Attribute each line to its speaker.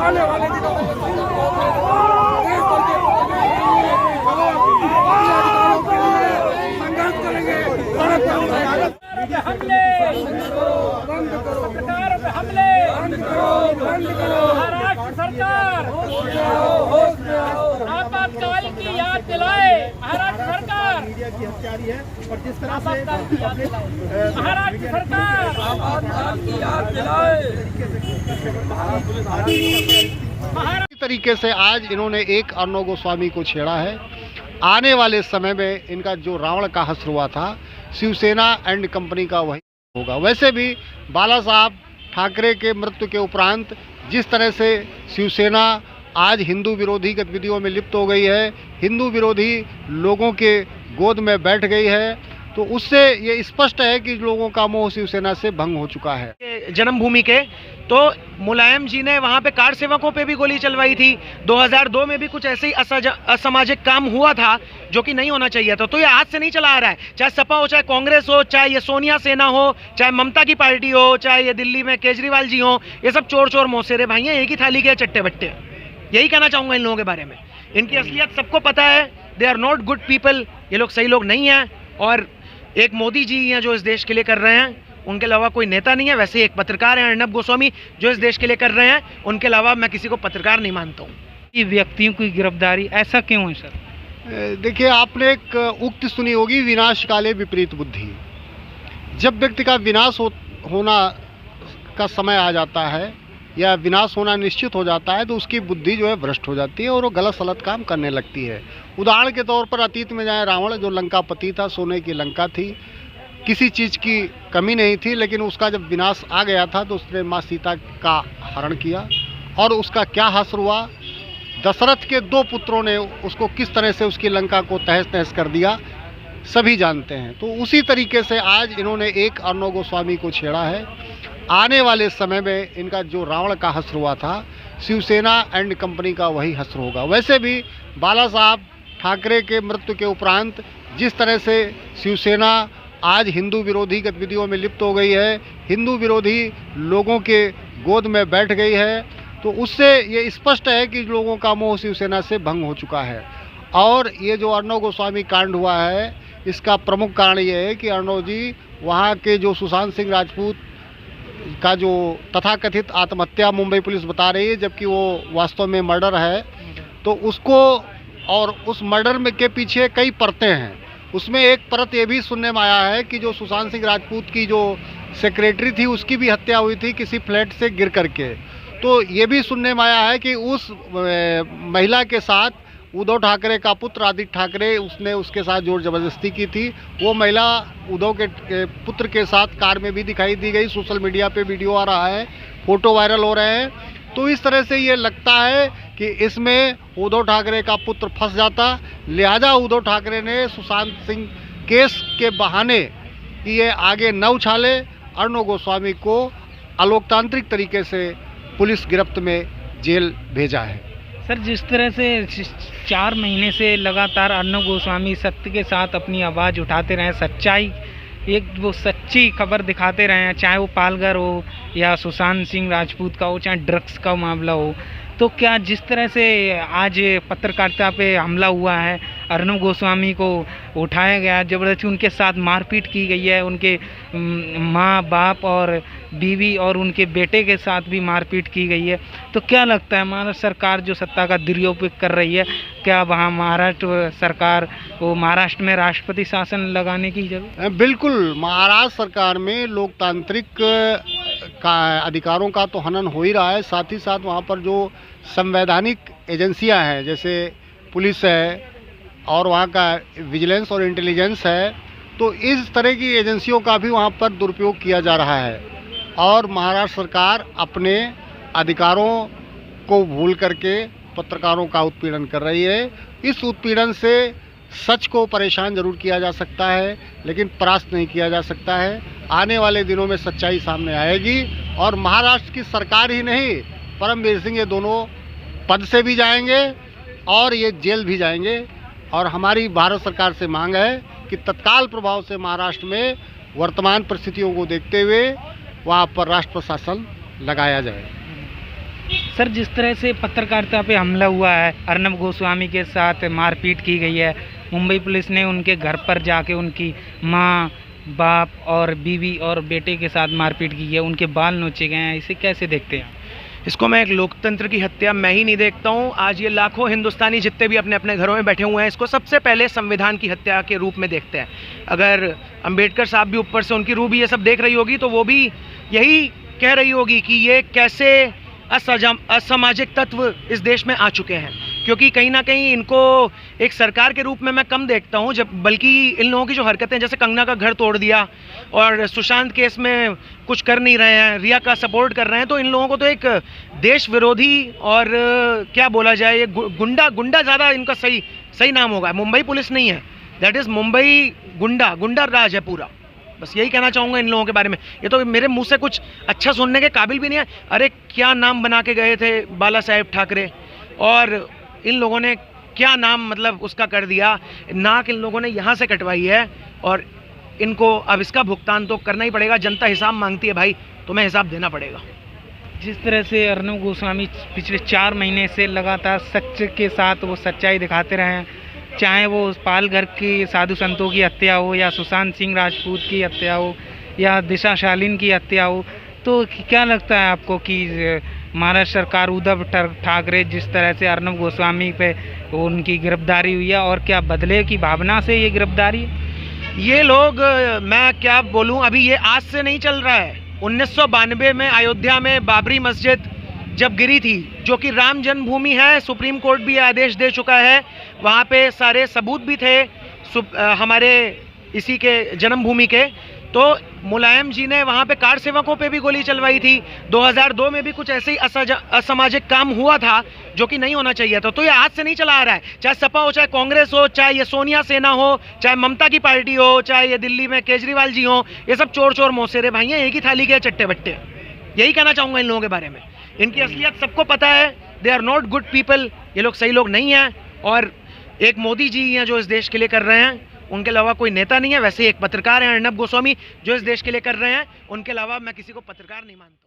Speaker 1: आने वाले दिनों में देश भर के अधिकारों के लिए संघर्ष करेंगे।
Speaker 2: हमले
Speaker 1: बंद करो,
Speaker 2: सरकार पे हमले
Speaker 1: बंद करो, बंद करो।
Speaker 2: महाराष्ट्र सरकार
Speaker 1: होश में आओ।
Speaker 2: आपातकाल की याद दिलाए। महाराष्ट्र सरकार
Speaker 3: मीडिया की हत्यारी है और जिस तरह से
Speaker 2: आपातकाल की याद दिलाए। महाराष्ट्र सरकार
Speaker 1: आपातकाल की याद दिलाए।
Speaker 4: इस तरीके से आज इन्होंने एक अर्णव गोस्वामी को छेड़ा है। आने वाले समय में इनका जो रावण का हश्र हुआ था, शिवसेना एंड कंपनी का वही होगा। वैसे भी बाला साहब ठाकरे के मृत्यु के उपरांत जिस तरह से शिवसेना आज हिंदू विरोधी गतिविधियों में लिप्त हो गई है, हिंदू विरोधी लोगों के गोद में बैठ गई है, तो उससे ये स्पष्ट है कि लोगों का मोह शिवसेना से भंग हो चुका है।
Speaker 3: जन्मभूमि के तो मुलायम जी ने वहां पे कार सेवकों पे भी गोली चलवाई थी। 2002 में भी कुछ ऐसे ही असामाजिक काम हुआ था जो कि नहीं होना चाहिए था। तो ये आज से नहीं चला आ रहा है, चाहे सपा हो, चाहे कांग्रेस हो, चाहे ये सोनिया सेना हो, चाहे ममता की पार्टी हो, चाहे ये दिल्ली में केजरीवाल जी हो, ये सब चोर चोर मौसेरे भाई हैं, एक ही थाली के चट्टे बट्टे। यही कहना चाहूँगा इन लोगों के बारे में। इनकी असलियत सबको पता है। They are not good people. ये लोग सही लोग नहीं हैं। और एक मोदी जी हैं जो इस देश के लिए कर रहे हैं, उनके अलावा कोई नेता नहीं है। वैसे एक पत्रकार हैं अर्णव गोस्वामी जो इस देश के लिए कर रहे हैं, उनके अलावा मैं किसी को पत्रकार नहीं मानता हूँ।
Speaker 5: ये व्यक्तियों की गिरफ्तारी ऐसा क्यों है सर?
Speaker 4: देखिए, आपने एक उक्ति सुनी होगी, विनाश काले विपरीत बुद्धि। जब व्यक्ति का विनाश होना का समय आ जाता है या विनाश होना निश्चित हो जाता है, तो उसकी बुद्धि जो है भ्रष्ट हो जाती है और वो गलत सलत काम करने लगती है। उदाहरण के तौर पर अतीत में जाए, रावण जो लंकापति था, सोने की लंका थी, किसी चीज़ की कमी नहीं थी, लेकिन उसका जब विनाश आ गया था तो उसने माँ सीता का हरण किया और उसका क्या हश्र हुआ। दशरथ के 2 पुत्रों ने उसको किस तरह से उसकी लंका को तहस नहस कर दिया, सभी जानते हैं। तो उसी तरीके से आज इन्होंने एक अर्णव गोस्वामी को छेड़ा है। आने वाले समय में इनका जो रावण का हश्र हुआ था, शिवसेना एंड कंपनी का वही हश्र होगा। वैसे भी बाला साहब ठाकरे के मृत्यु के उपरांत जिस तरह से शिवसेना आज हिंदू विरोधी गतिविधियों में लिप्त हो गई है, हिंदू विरोधी लोगों के गोद में बैठ गई है, तो उससे ये स्पष्ट है कि लोगों का मोह शिवसेना से भंग हो चुका है। और ये जो अर्णव गोस्वामी कांड हुआ है, इसका प्रमुख कारण ये है कि अर्णव जी वहाँ के जो सुशांत सिंह राजपूत का जो तथाकथित आत्महत्या मुंबई पुलिस बता रही है, जबकि वो वास्तव में मर्डर है, तो उसको और उस मर्डर में के पीछे कई परतें हैं। उसमें एक परत ये भी सुनने में आया है कि जो सुशांत सिंह राजपूत की जो सेक्रेटरी थी, उसकी भी हत्या हुई थी किसी फ्लैट से गिर करके। तो ये भी सुनने में आया है कि उस महिला के साथ उद्धव ठाकरे का पुत्र आदित्य ठाकरे, उसने उसके साथ जोर जबरदस्ती की थी। वो महिला उद्धव के पुत्र के साथ कार में भी दिखाई दी गई। सोशल मीडिया पे वीडियो आ रहा है, फोटो वायरल हो रहे हैं। तो इस तरह से ये लगता है कि इसमें उद्धव ठाकरे का पुत्र फंस जाता, लिहाजा उद्धव ठाकरे ने सुशांत सिंह केस के बहाने कि ये आगे न उछाले, अर्णव गोस्वामी को अलोकतांत्रिक तरीके से पुलिस गिरफ्त में जेल भेजा है।
Speaker 5: सर, जिस तरह से 4 महीने से लगातार अर्णव गोस्वामी सत्य के साथ अपनी आवाज़ उठाते रहे, सच्चाई, एक वो सच्ची खबर दिखाते रहे हैं, चाहे वो पालघर हो या सुशांत सिंह राजपूत का हो, चाहे ड्रग्स का मामला हो, तो क्या जिस तरह से आज पत्रकारिता पे हमला हुआ है, अर्णव गोस्वामी को उठाया गया, ज़बरदस्ती उनके साथ मारपीट की गई है, उनके माँ बाप और बीवी और उनके बेटे के साथ भी मारपीट की गई है, तो क्या लगता है महाराष्ट्र सरकार जो सत्ता का दुरुपयोग कर रही है, क्या वहाँ महाराष्ट्र सरकार को महाराष्ट्र में राष्ट्रपति शासन लगाने की जरूरत?
Speaker 4: बिल्कुल, महाराष्ट्र सरकार में लोकतांत्रिक का अधिकारों का तो हनन हो ही रहा है, साथ ही साथ वहाँ पर जो संवैधानिक एजेंसियां हैं, जैसे पुलिस है और वहाँ का विजिलेंस और इंटेलिजेंस है, तो इस तरह की एजेंसियों का भी वहाँ पर दुरुपयोग किया जा रहा है। और महाराष्ट्र सरकार अपने अधिकारों को भूल करके पत्रकारों का उत्पीड़न कर रही है। इस उत्पीड़न से सच को परेशान जरूर किया जा सकता है, लेकिन परास्त नहीं किया जा सकता है। आने वाले दिनों में सच्चाई सामने आएगी और महाराष्ट्र की सरकार ही नहीं, परमवीर सिंह ये दोनों पद से भी जाएंगे और ये जेल भी जाएंगे। और हमारी भारत सरकार से मांग है कि तत्काल प्रभाव से महाराष्ट्र में वर्तमान परिस्थितियों को देखते हुए वहाँ पर राष्ट्र प्रशासन लगाया जाए।
Speaker 5: सर, जिस तरह से पत्रकारिता पे हमला हुआ है, अर्नब गोस्वामी के साथ मारपीट की गई है, मुंबई पुलिस ने उनके घर पर जाके उनकी माँ, बाप और बीवी और बेटे के साथ मारपीट की है, उनके बाल नोचे गए हैं, इसे कैसे देखते हैं?
Speaker 3: इसको मैं एक लोकतंत्र की हत्या मैं ही नहीं देखता हूँ। आज ये लाखों हिंदुस्तानी जितने भी अपने अपने घरों में बैठे हुए हैं, इसको सबसे पहले संविधान की हत्या के रूप में देखते हैं। अगर अंबेडकर साहब भी ऊपर से, उनकी रूह भी ये सब देख रही होगी, तो वो भी यही कह रही होगी कि ये कैसे असामाजिक तत्व इस देश में आ चुके हैं। क्योंकि कहीं ना कहीं इनको एक सरकार के रूप में मैं कम देखता हूं, जब बल्कि इन लोगों की जो हरकतें, जैसे कंगना का घर तोड़ दिया और सुशांत केस में कुछ कर नहीं रहे हैं, रिया का सपोर्ट कर रहे हैं, तो इन लोगों को तो एक देश विरोधी और क्या बोला जाए, ये गुंडा ज़्यादा इनका सही नाम होगा। मुंबई पुलिस नहीं है, दैट इज़ मुंबई गुंडा राज है पूरा। बस यही कहना चाहूँगा इन लोगों के बारे में। ये तो मेरे मुंह से कुछ अच्छा सुनने के काबिल भी नहीं है। अरे क्या नाम बना के गए थे बाला साहेब ठाकरे, और इन लोगों ने क्या नाम मतलब उसका कर दिया। नाक इन लोगों ने यहाँ से कटवाई है, और इनको अब इसका भुगतान तो करना ही पड़ेगा। जनता हिसाब मांगती है भाई, तुम्हें हिसाब देना पड़ेगा।
Speaker 5: जिस तरह से अर्नब गोस्वामी पिछले 4 महीने से लगातार सच के साथ वो सच्चाई दिखाते रहे हैं, चाहे वो पालघर की साधु संतों की हत्या हो, या सुशांत सिंह राजपूत की हत्या हो, या दिशा शालीन की हत्या हो, तो क्या लगता है आपको कि महाराष्ट्र सरकार, उद्धव ठाकरे, जिस तरह से अर्नब गोस्वामी पे उनकी गिरफ्तारी हुई है, और क्या बदले की भावना से ये गिरफ्तारी है?
Speaker 3: ये लोग, मैं क्या बोलूं, अभी ये आज से नहीं चल रहा है। 1992 में अयोध्या में बाबरी मस्जिद जब गिरी थी, जो कि राम जन्मभूमि है, सुप्रीम कोर्ट भी आदेश दे चुका है, वहाँ पे सारे सबूत भी थे हमारे इसी के जन्मभूमि के, तो मुलायम जी ने वहाँ पे कार सेवकों पे भी गोली चलवाई थी। 2002 में भी कुछ ऐसे ही असामाजिक काम हुआ था जो कि नहीं होना चाहिए था। तो ये आज से नहीं चला आ रहा है, चाहे सपा हो, चाहे कांग्रेस हो, चाहे ये सोनिया सेना हो, चाहे ममता की पार्टी हो, चाहे ये दिल्ली में केजरीवाल जी हो, ये सब चोर मौसेरे भाई हैं, एक ही थाली के चट्टे बट्टे। यही कहना चाहूँगा इन लोगों के बारे में। इनकी असलियत सबको पता है, they are not good people, ये लोग सही लोग नहीं हैं। और एक मोदी जी हैं जो इस देश के लिए कर रहे हैं, उनके अलावा कोई नेता नहीं है। वैसे एक पत्रकार हैं अर्नब गोस्वामी जो इस देश के लिए कर रहे हैं, उनके अलावा मैं किसी को पत्रकार नहीं मानता।